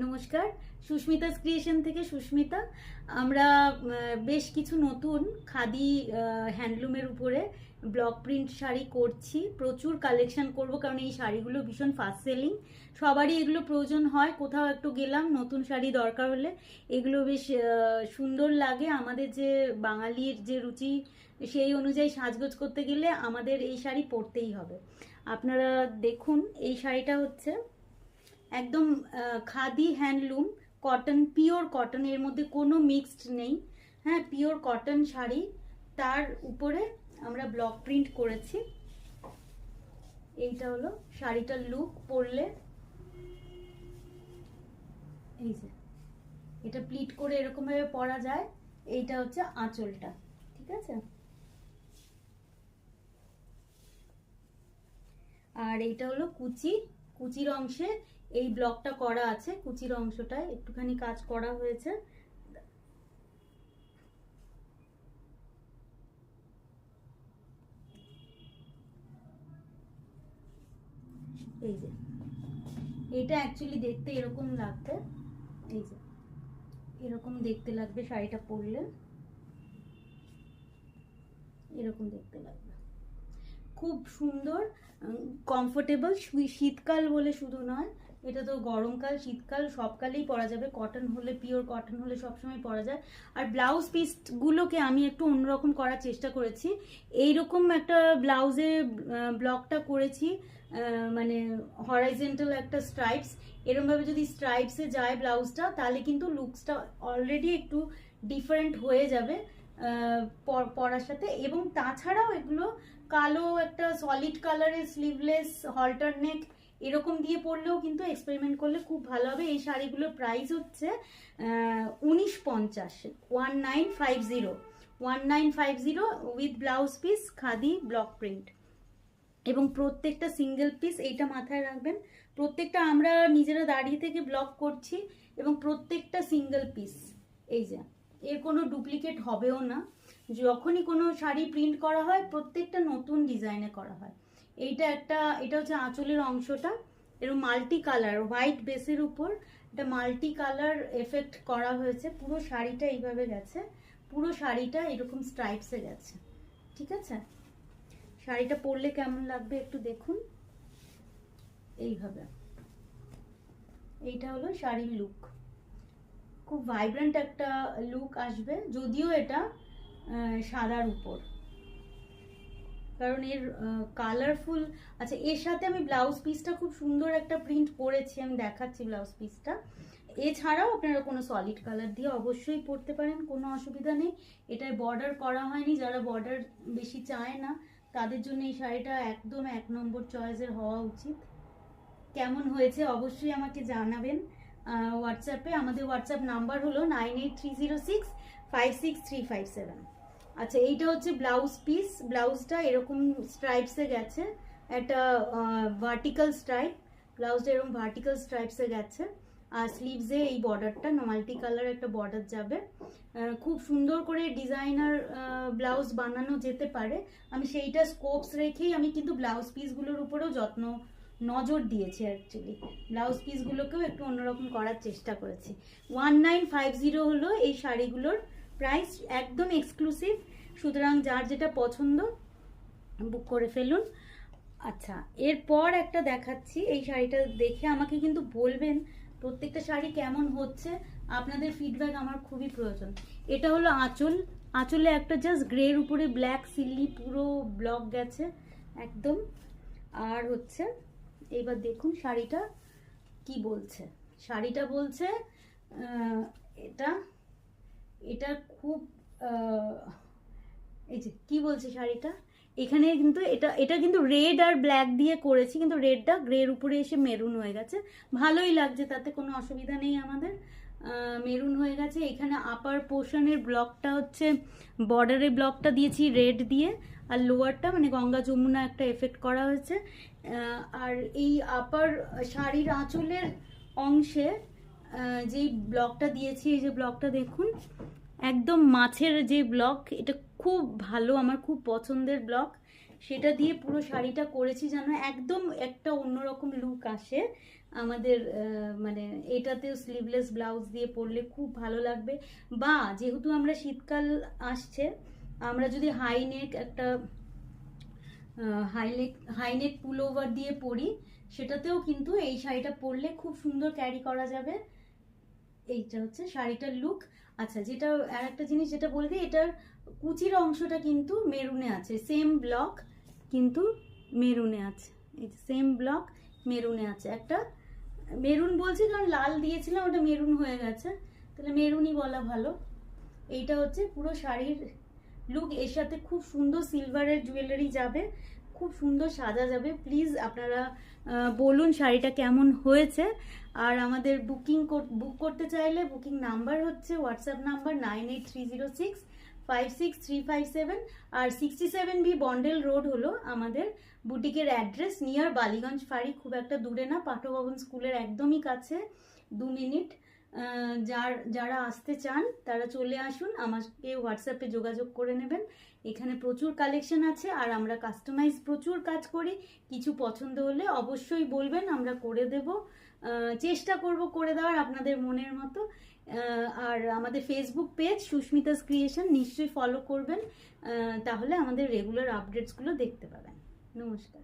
নমস্কার, সুস্মিতাস ক্রিয়েশন থেকে সুস্মিতা। আমরা বেশ কিছু নতুন খাদি হ্যান্ডলুমের উপরে ব্লক প্রিন্ট শাড়ি করছি। প্রচুর কালেকশন করব, কারণ এই শাড়িগুলো ভীষণ ফাস্ট সেলিং। সবারই এগুলো প্রয়োজন হয়, কোথাও একটু গেলাম নতুন শাড়ি দরকার হলে এগুলো বেশ সুন্দর লাগে। আমাদের যে বাঙালির যে রুচি, সেই অনুযায়ী সাজগোজ করতে গেলে আমাদের এই শাড়ি পরতেই হবে। আপনারা দেখুন, এই শাড়িটা হচ্ছে একদম khadi handloom cotton, pure cotton, এর মধ্যে কোনো মিক্সড নেই। হ্যাঁ, পিওর কটন শাড়ি, তার উপরে আমরা ব্লক প্রিন্ট করেছি। এইটা হলো শাড়িটার লুক। পরলে এই যে এটা প্লিট করে এরকম ভাবে পরা যায়। এইটা হচ্ছে আঁচলটা, ঠিক আছে। আর এইটা হলো কুচি, কুচির অংশে এই ব্লকটা করা আছে। কুচির অংশটায় একটুখানি কাজ করা হয়েছে। এই যে এটা অ্যাকচুয়ালি দেখতে এরকম লাগবে, এই যে এরকম দেখতে লাগবে শাড়িটা পরলে, এরকম দেখতে লাগবে। খুব সুন্দর, কমফোর্টেবল। শীতকাল বলে শুধু নয়, এটা তো গরমকাল, শীতকাল সবকালেই পরা যাবে। কটন হলে, পিওর কটন হলে সবসময় পরা যায়। আর ব্লাউজ পিসগুলোকে আমি একটু অন্যরকম করার চেষ্টা করেছি। এইরকম একটা ব্লাউজে ব্লকটা করেছি, মানে হরাইজেন্টাল একটা স্ট্রাইপস। এরকমভাবে যদি স্ট্রাইপসে যায় ব্লাউজটা, তাহলে কিন্তু লুকসটা অলরেডি একটু ডিফারেন্ট হয়ে যাবে পরার সাথে। এবং তাছাড়াও এগুলো কালো একটা সলিড কালারের স্লিভলেস হলটার নেক এরকম দিয়ে পরলেও কিন্তু এক্সপেরিমেন্ট করলে খুব ভালো হবে। এই শাড়িগুলোর প্রাইস হচ্ছে 1950, 1950 with blouse piece, khadi block print. এবং প্রত্যেকটা সিঙ্গেল পিস, এইটা মাথায় রাখবেন, প্রত্যেকটা আমরা নিজেরা দাঁড়িয়ে থেকে ব্লক করছি এবং প্রত্যেকটা সিঙ্গেল পিস। এই যে এর কোনো ডুপ্লিকেট হবেও না। যখনই কোনো শাড়ি প্রিন্ট করা হয়, প্রত্যেকটা নতুন ডিজাইনে করা হয়। এটা হচ্ছে আঁচলের অংশটা, এরকম মাল্টি কালার হোয়াইট বেসের উপর এটা মাল্টি কালার এফেক্ট করা হয়েছে। পুরো শাড়িটা এইভাবে গেছে, পুরো শাড়িটা এরকম স্ট্রাইপসে গেছে, ঠিক আছে। শাড়িটা পরলে কেমন লাগবে একটু দেখুন, এইভাবে। এইটা হলো শাড়ির লুক, খুব ভাইব্রেন্ট একটা লুক আসবে, যদিও এটা সাদার উপর, কারণ এর কালারফুল। আচ্ছা, এর সাথে আমি ব্লাউজ পিসটা খুব সুন্দর একটা প্রিন্ট করেছি, আমি দেখাচ্ছি ব্লাউজ পিসটা। এছাড়াও আপনারা কোনো সলিড কালার দিয়ে অবশ্যই পরতে পারেন, কোনো অসুবিধা নেই। এটায় বর্ডার করা হয়নি, যারা বর্ডার বেশি চায় না তাদের জন্য এই শাড়িটা একদম 1 নম্বর চয়েসের হওয়া উচিত। কেমন হয়েছে অবশ্যই আমাকে জানাবেন হোয়াটসঅ্যাপে। আমাদের হোয়াটসঅ্যাপ নাম্বার হলো 9830656357। আচ্ছা, এইটা হচ্ছে ব্লাউজ পিস। ব্লাউজটা এরকম স্ট্রাইপসে গেছে, একটা ভার্টিক্যাল স্ট্রাইপ, ব্লাউজটা এরকম ভার্টিক্যাল স্ট্রাইপসে গেছে। আর স্লিভসে এই বর্ডারটা মাল্টি কালার একটা বর্ডার যাবে। খুব সুন্দর করে ডিজাইনার ব্লাউজ বানানো যেতে পারে। আমি সেইটা স্কোপস রেখেই আমি কিন্তু ব্লাউজ পিসগুলোর উপরেও নজর দিয়েছি। অ্যাকচুয়ালি ব্লাউজ পিসগুলোকেও একটু অন্যরকম করার চেষ্টা করেছি। 1950 হলো এই শাড়িগুলোর প্রাইস, একদম এক্সক্লুসিভ। সুতরাং যার যেটা পছন্দ বুক করে ফেলুন। আচ্ছা, এরপর একটা দেখাচ্ছি। এই শাড়িটা দেখে আমাকে কিন্তু বলবেন প্রত্যেকটা শাড়ি কেমন হচ্ছে, আপনাদের ফিডব্যাক আমার খুবই প্রয়োজন। এটা হলো আঁচল, আঁচলে একটা জাস্ট গ্রের উপরে ব্ল্যাক সিল্লি পুরো ব্লক গেছে একদম। আর হচ্ছে এবার দেখুন শাড়িটা কি বলছে। শাড়িটা বলছে এটা এটা খুব এই যে কি বলছে শাড়িটা, এখানে কিন্তু এটা কিন্তু রেড আর ব্ল্যাক দিয়ে করেছি, কিন্তু রেডটা গ্রের উপরে এসে মেরুন হয়ে গেছে। ভালোই লাগছে, তাতে কোনো অসুবিধা নেই আমাদের। মেরুন হয়ে গেছে। এখানে আপার পোর্শনের ব্লকটা হচ্ছে, বর্ডারের ব্লকটা দিয়েছি রেড দিয়ে, আর লোয়ারটা মানে গঙ্গা যমুনা একটা এফেক্ট করা হয়েছে। আর এই আপার শাড়ির আঁচলের অংশে যেই ব্লকটা দিয়েছি, এই যে ব্লকটা দেখুন, একদম মাছের যে ব্লক, এটা খুব ভালো, আমার খুব পছন্দের ব্লক। সেটা দিয়ে পুরো শাড়িটা করেছি যেন একদম একটা অন্যরকম লুক আসে। আমাদের মানে এটাতেও স্লিভলেস ব্লাউজ দিয়ে পরলে খুব ভালো লাগবে। বা যেহেতু আমরা শীতকাল আসছে, আমরা যদি হাই নেক একটা হাইনেক পুল ওভার দিয়ে পরি, সেটাতেও কিন্তু এই শাড়িটা পরলে খুব সুন্দর ক্যারি করা যাবে। এইটা হচ্ছে শাড়িটার লুক। আচ্ছা, যেটা আর একটা জিনিস যেটা বলে দিই, এটার কুচির অংশটা কিন্তু মেরুনে আছে, সেম ব্লক কিন্তু মেরুনে আছে। এই সেম ব্লক মেরুনে আছে। একটা মেরুন বলছি কারণ লাল দিয়েছিলাম, ওটা মেরুন হয়ে গেছে, তাহলে মেরুনই বলা ভালো। এইটা হচ্ছে পুরো শাড়ির লুক। এর সাথে খুব সুন্দর সিলভারের জুয়েলারি যাবে, খুব সুন্দর সাজা যাবে। প্লিজ আপনারা বলুন শাড়িটা কেমন হয়েছে। আর আমাদের বুক করতে চাইলে বুকিং নাম্বার হচ্ছে হোয়াটসঅ্যাপ নাম্বার 9830656357, আর 67B বন্ডেল রোড হলো আমাদের বুটিকের অ্যাড্রেস, নিয়ার বালিগঞ্জ ফাঁড়ি, খুব একটা দূরে না, পাঠভবন স্কুলের একদমই কাছে, 2 মিনিট। যারা আসতে চান তারা চলে আসুন, আমাকে হোয়াটসঅ্যাপে যোগাযোগ করে নেবেন। এখানে প্রচুর কালেকশন আছে, আর আমরা কাস্টমাইজ প্রচুর কাজ করি। কিছু পছন্দ হলে অবশ্যই বলবেন, আমরা করে দেব, চেষ্টা করব করে দেওয়ার আপনাদের মনের মতো। আর আমাদের ফেসবুক পেজ সুস্মিতাস ক্রিয়েশন নিশ্চয়ই ফলো করবেন, তাহলে আমাদের রেগুলার আপডেটসগুলো দেখতে পাবেন। নমস্কার।